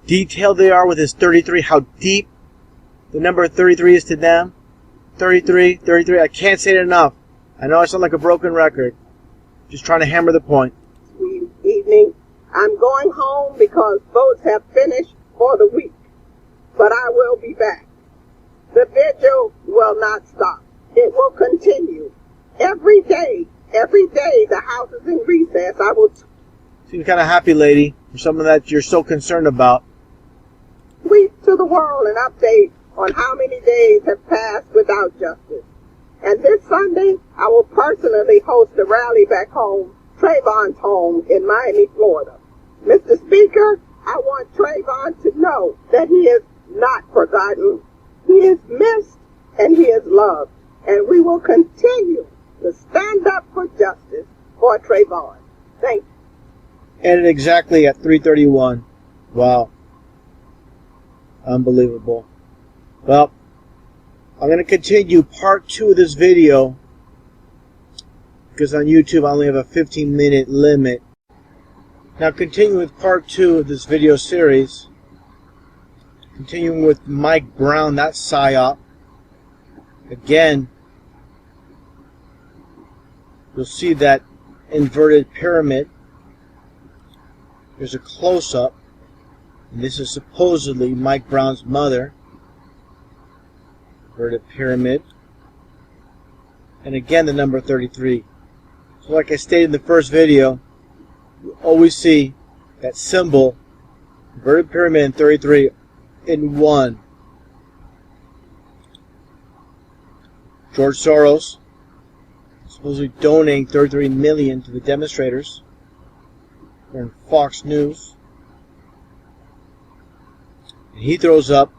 S6: detailed they are with his 33, how deep the number 33 is to them? 33, 33. I can't say it enough. I know I sound like a broken record. Just trying to hammer the point.
S5: Sweet evening. I'm going home because votes have finished for the week. But I will be back. The vigil will not stop. It will continue. Every day the House is in recess. I will
S6: Seem kind of happy, lady, for something that you're so concerned about.
S5: tweet to the world an update on how many days have passed without justice. And this Sunday, I will personally host a rally back home, Trayvon's home in Miami, Florida. Mr. Speaker, I want Trayvon to know that he is not forgotten. He is missed and he is loved. And we will continue to stand up for justice for Trayvon. Thank you.
S6: Ended exactly at 3:31. Wow. Unbelievable. Well, I'm going to continue part 2 of this video because on YouTube I only have a 15-minute limit. Now, continuing with part 2 of this video series, continuing with Mike Brown, that psyop. Again, you'll see that inverted pyramid. There's a close-up, and this is supposedly Mike Brown's mother. Inverted pyramid. And again, the number 33. So like I stated in the first video, you always see that symbol Inverted pyramid in 33 in one. George Soros supposedly donating $33 million to the demonstrators. They're in Fox News. And he throws up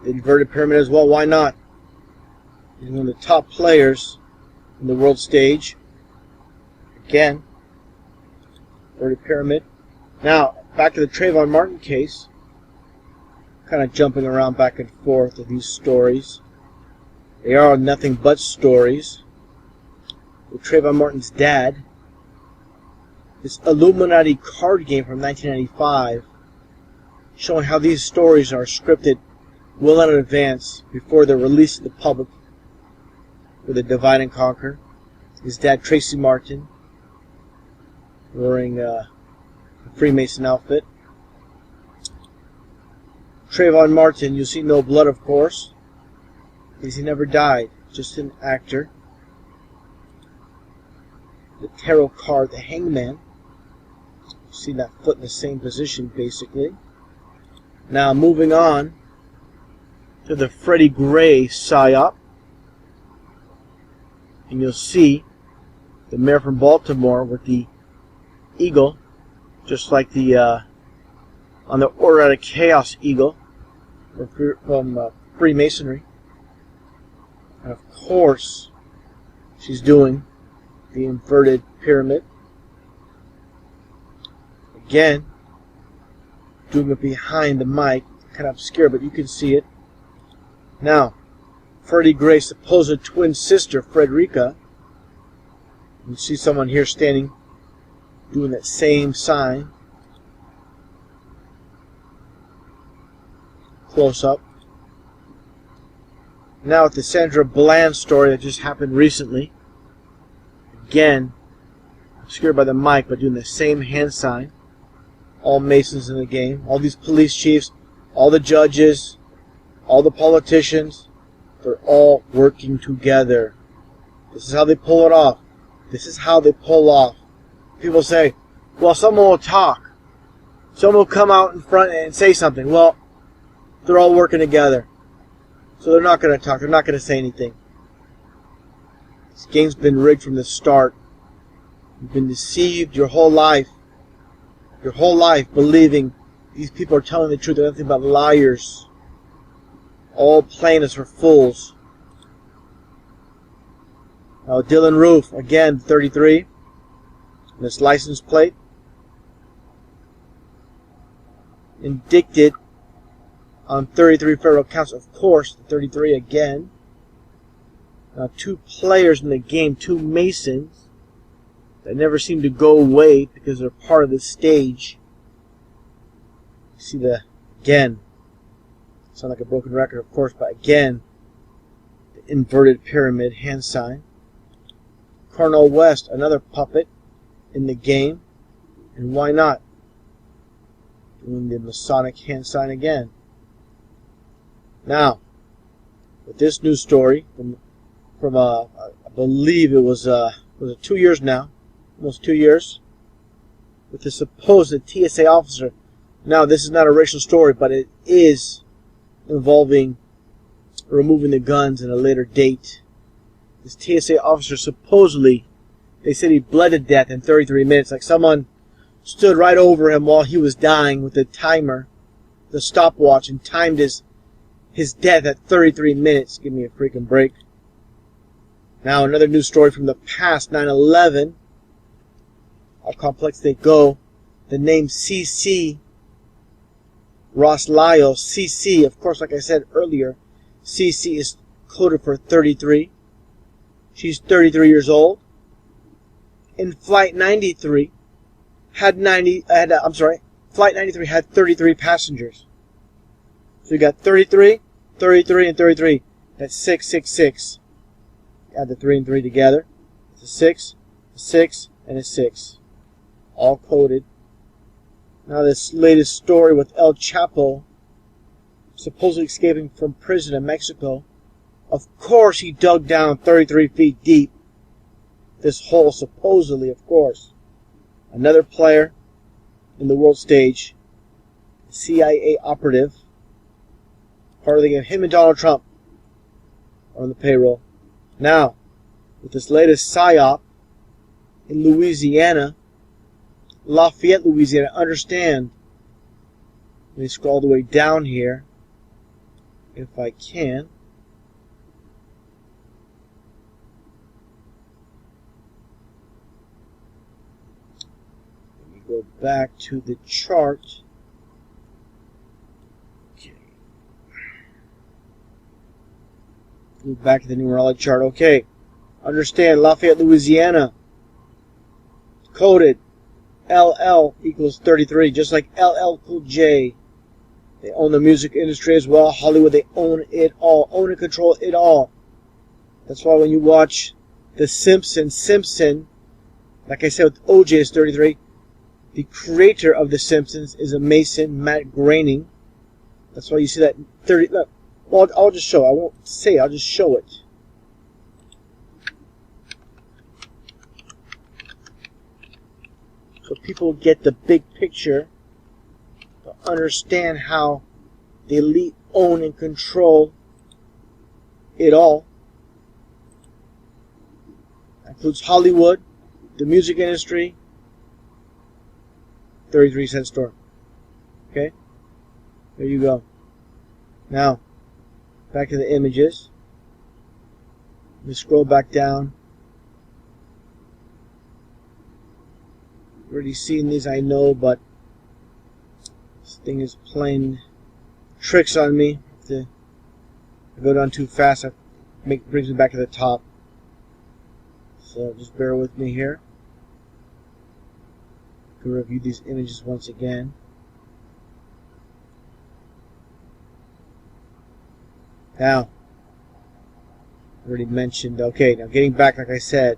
S6: the inverted pyramid as well. Why not? He's one of the top players in the world stage. Again, inverted pyramid. Now, back to the Trayvon Martin case. Kind of jumping around back and forth with these stories. They are nothing but stories. With Trayvon Martin's dad, this Illuminati card game from 1995, showing how these stories are scripted well in advance before they're released to the public for the Divide and Conquer. His dad, Tracy Martin, wearing a Freemason outfit. Trayvon Martin, you'll see no blood, of course, because he never died, just an actor. The tarot card, the Hangman. You see that foot in the same position, basically. Now, moving on to the Freddie Gray Psyop. And you'll see the mayor from Baltimore with the eagle, just like the on the Order Out of Chaos eagle from Freemasonry. And of course, she's doing the inverted pyramid. Again, doing it behind the mic, kind of obscure, but you can see it. Now, Freddie Gray's supposed twin sister, Frederica. You see someone here standing, doing that same sign. Close up. Now with the Sandra Bland story that just happened recently. Again, obscured by the mic, but doing the same hand sign. All Masons in the game. All these police chiefs, all the judges, all the politicians, they're all working together. This is how they pull it off. This is how they pull off. People say, well, someone will talk. Someone will come out in front and say something. Well, they're all working together. So they're not going to talk. They're not going to say anything. This game's been rigged from the start. You've been deceived your whole life. Your whole life believing these people are telling the truth. They're nothing but liars. All playing us for fools. Now Dylan Roof, again, 33. This license plate. Indicted on 33 federal counts. Of course, 33 again. Now two players in the game, two Masons, that never seem to go away because they're part of the stage. You see the, again, sound like a broken record, of course, but again, the inverted pyramid hand sign. Cornel West, another puppet in the game. And why not? Doing the Masonic hand sign again. Now, with this news story from I believe it was 2 years now, almost 2 years, with the supposed TSA officer. Now, this is not a racial story, but it is involving removing the guns at a later date. This TSA officer supposedly, they said he bled to death in 33 minutes. Like someone stood right over him while he was dying with the timer, the stopwatch, and timed his death at 33 minutes. Give me a freaking break. Now another news story from the past, 9/11. How complex they go. The name CC, Ross Lyle, CC, of course, like I said earlier, CC is coded for 33. She's 33 years old. In Flight 93 Flight 93 had 33 passengers. So you got 33, 33, and 33. That's 666. Add the 3 and 3 together. It's a 6, a 6, and a 6. All coded. Now this latest story with El Chapo supposedly escaping from prison in Mexico. Of course he dug down 33 feet deep. This hole supposedly, of course. Another player in the world stage. CIA operative. Part of the game. Him and Donald Trump are on the payroll. Now, with this latest Psyop in Louisiana, Lafayette, Louisiana, understand. Let me scroll all the way down here, if I can. Let me go back to the chart. Okay. Go back to the numerology chart. Okay. Understand, Lafayette, Louisiana, coded LL equals 33, just like LL Cool J. They own the music industry as well. Hollywood, they own it all. Own and control it all. That's why when you watch The Simpson, like I said with OJ is 33, the creator of The Simpsons is a Mason, Matt Groening. That's why you see that 30. Look, well, I'll just show it. I won't say it. I'll just show it. So people get the big picture, to understand how the elite own and control it all. That includes Hollywood, the music industry, 33-cent store. Okay? There you go. Now, back to the images. Let me scroll back down. Already seen these, I know, but this thing is playing tricks on me. If I go down too fast, it brings me back to the top. So just bear with me here. To review these images once again. Now, already mentioned. Okay, now getting back, like I said,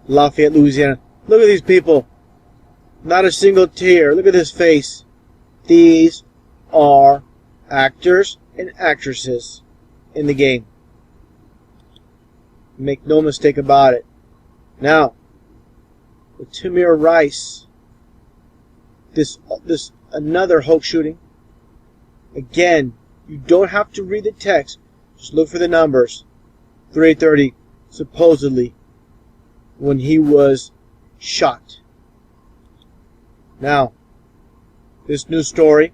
S6: Lafayette, Louisiana. Look at these people. Not a single tear. Look at this face. These are actors and actresses in the game. Make no mistake about it. Now, with Tamir Rice, this another hoax shooting. Again, you don't have to read the text. Just look for the numbers. 3:30, supposedly, when he was shot. Now, this new story,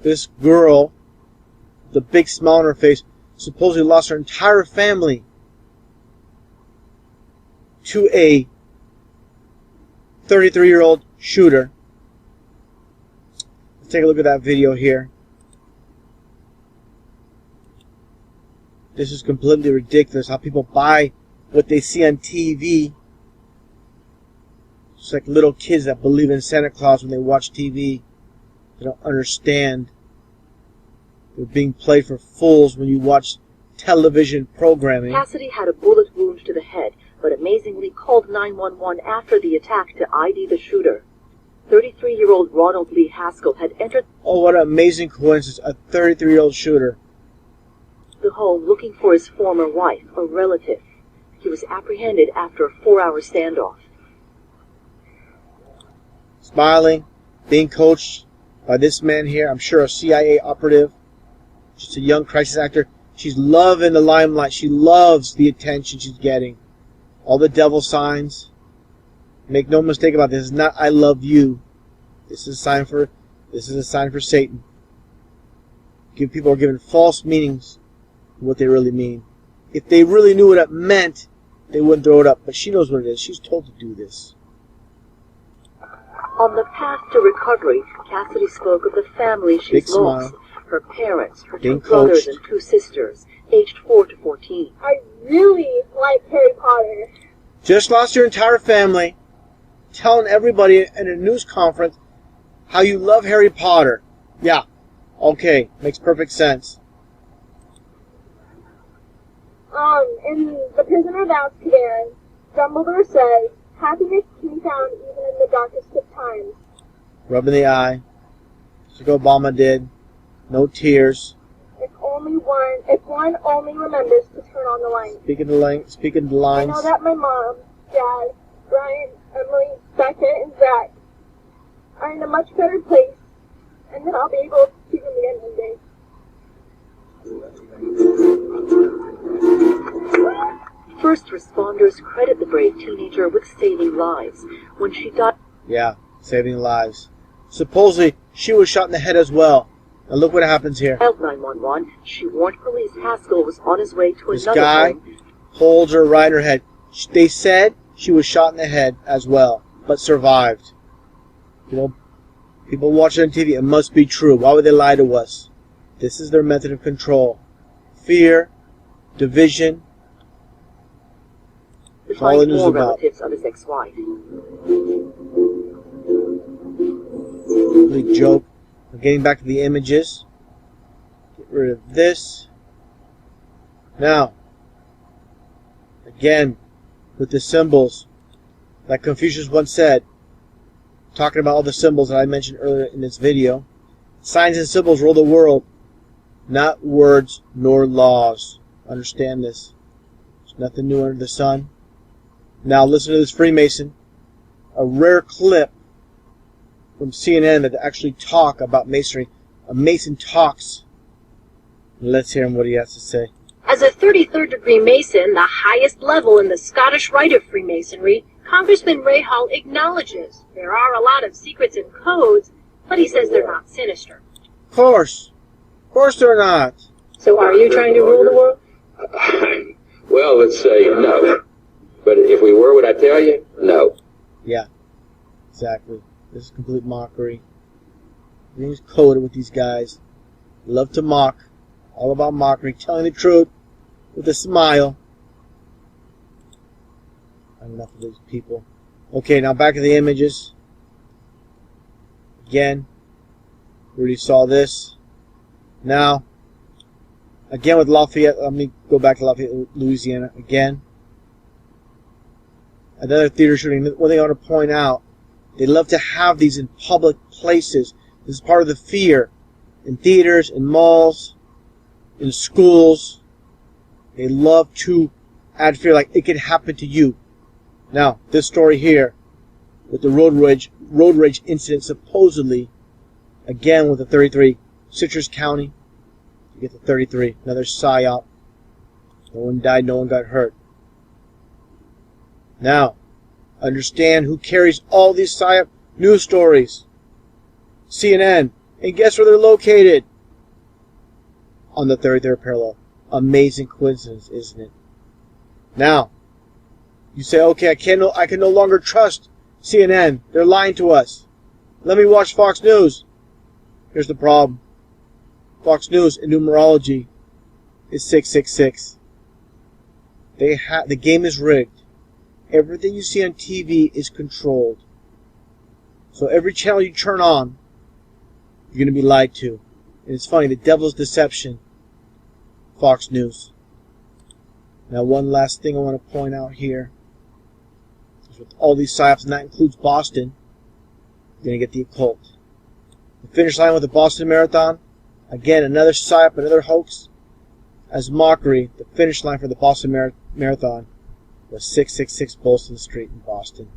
S6: this girl, the big smile on her face, supposedly lost her entire family to a 33-year-old shooter. Let's take a look at that video here. This is completely ridiculous how people buy what they see on TV. It's like little kids that believe in Santa Claus when they watch TV. They don't understand. They're being played for fools when you watch television programming.
S7: Cassidy had a bullet wound to the head, but amazingly called 911 after the attack to ID the shooter. 33-year-old Ronald Lee Haskell had entered
S6: what an amazing coincidence. A 33-year-old shooter.
S7: The home looking for his former wife, a relative. He was apprehended after a 4-hour standoff.
S6: Smiling, being coached by this man here, I'm sure a CIA operative, just a young crisis actor. She's loving the limelight. She loves the attention she's getting. All the devil signs. Make no mistake about this. This is not I love you. This is a sign for Satan. People are given false meanings to what they really mean. If they really knew what it meant, they wouldn't throw it up. But she knows what it is. She's told to do this.
S7: On the path to recovery, Cassidy spoke of the family she's lost. Her parents, her two brothers and two sisters, aged 4 to 14.
S9: I really like Harry Potter.
S6: Just lost your entire family, telling everybody in a news conference how you love Harry Potter. Yeah, okay, makes perfect sense.
S9: In The Prisoner of Azkaban, Dumbledore says, happiness can be found even in the darkest of times.
S6: Rubbing the eye. Just like Obama did. No tears.
S9: If one only remembers to turn on the light.
S6: Speaking the lines.
S9: I know that my mom, Dad, Brian, Emily, Becca, and Zach are in a much better place I'll be able to see them again one day.
S7: First responders credit the brave teenager with saving lives. When she died...
S6: Yeah, saving lives. Supposedly, she was shot in the head as well. Now look what happens here.
S7: Dialed 911. She warned police Haskell was on his way to
S6: This
S7: another
S6: guy
S7: home.
S6: holds her right in her head. They said she was shot in the head as well, but survived. You know, people watch it on TV. It must be true. Why would they lie to us? This is their method of control. Fear, division.
S7: To
S6: All the
S7: find
S6: news
S7: more
S6: about.
S7: relatives of his ex-wife.
S6: Complete joke. We're getting back to the images. Get rid of this. Now, again, with the symbols, like Confucius once said, talking about all the symbols that I mentioned earlier in this video, signs and symbols rule the world, not words nor laws. Understand this. There's nothing new under the sun. Now listen to this Freemason, a rare clip from CNN that actually talk about Masonry. A Mason talks. Let's hear him what he has to say.
S8: As a 33rd degree Mason, the highest level in the Scottish Rite of Freemasonry, Congressman Ray Hall acknowledges there are a lot of secrets and codes, but he says they're not sinister.
S6: Of course they're not.
S8: So are you trying to rule the world?
S10: Well, let's say no. But if we were, would I tell you? No.
S6: Yeah, exactly. This is complete mockery. Everything's coded with these guys. They love to mock. All about mockery. Telling the truth with a smile. Enough of these people. Okay, now back to the images. Again, we already saw this. Now, again with Lafayette. Let me go back to Lafayette, Louisiana. Again. Another theater shooting. One thing I want to point out, they love to have these in public places. This is part of the fear. In theaters, in malls, in schools. They love to add fear, like it could happen to you. Now, this story here, with the road rage incident, supposedly, again with the 33, Citrus County, you get the 33, another Psyop. No one died, no one got hurt. Now, understand who carries all these Psyop news stories. CNN. And guess where they're located? On the 33rd parallel. Amazing coincidence, isn't it? Now, you say, okay, I can no longer trust CNN. They're lying to us. Let me watch Fox News. Here's the problem. Fox News in numerology is 666. The game is rigged. Everything you see on TV is controlled. So every channel you turn on, you're going to be lied to. And it's funny, the devil's deception. Fox News. Now one last thing I want to point out here. With all these psyops, and that includes Boston, you're going to get the occult. The finish line with the Boston Marathon, again, another psyop, another hoax. As mockery, the finish line for the Boston Marathon was 666 Bolston Street in Boston.